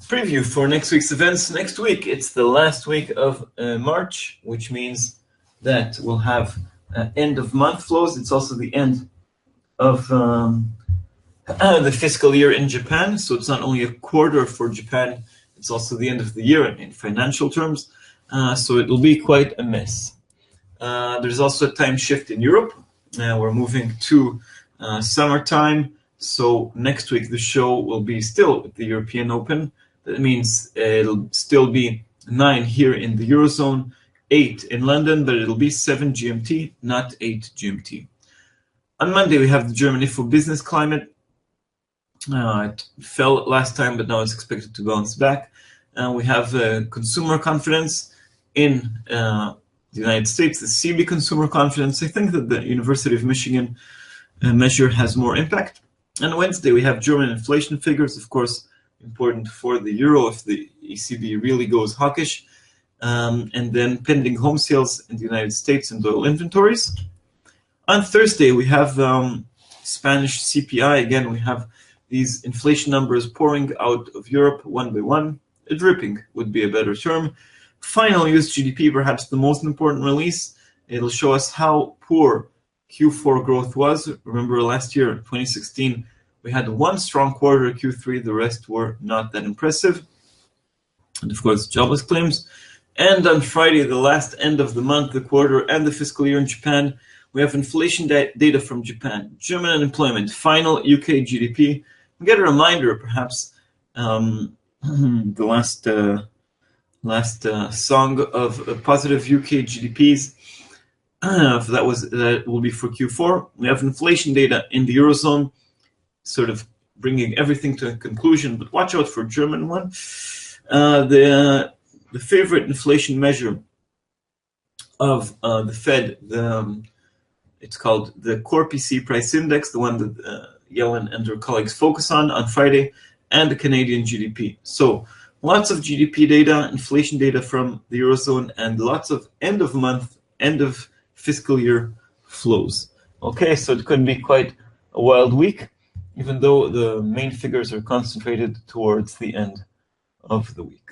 Preview for next week's events. Next week, it's the last week of March, which means that we'll have end of month flows. It's also the end of the fiscal year in Japan. So it's not only a quarter for Japan, it's also the end of the year in financial terms. So it will be quite a mess. There's also a time shift in Europe. We're moving to summertime. So next week, the show will be still at the European Open. That means it'll still be 9 here in the Eurozone, 8 in London, but it'll be 7 GMT, not 8 GMT. On Monday, we have the German IFO business climate. It fell last time, but now it's expected to bounce back. We have consumer confidence in the United States, the CB consumer confidence. I think that the University of Michigan measure has more impact. And Wednesday, we have German inflation figures, of course, important for the euro if the ECB really goes hawkish. And then pending home sales in the United States and oil inventories. On Thursday, we have Spanish CPI. Again, we have these inflation numbers pouring out of Europe one by one. Dripping would be a better term. Final US GDP, perhaps the most important release. It'll show us how poor Q4 growth was. Remember last year, 2016, we had one strong quarter, Q3. The rest were not that impressive. And of course, jobless claims. And on Friday, the last end of the month, the quarter, and the fiscal year in Japan, we have inflation data from Japan, German unemployment, final UK GDP. We get a reminder, perhaps, the last song of positive UK GDPs. That will be for Q4. We have inflation data in the Eurozone, sort of bringing everything to a conclusion, but watch out for German one. The favorite inflation measure of the Fed, it's called the Core PC Price Index, the one that Yellen and her colleagues focus on Friday, and the Canadian GDP. So lots of GDP data, inflation data from the Eurozone, and lots of end of month, end of fiscal year flows. Okay, so it could be quite a wild week, even though the main figures are concentrated towards the end of the week.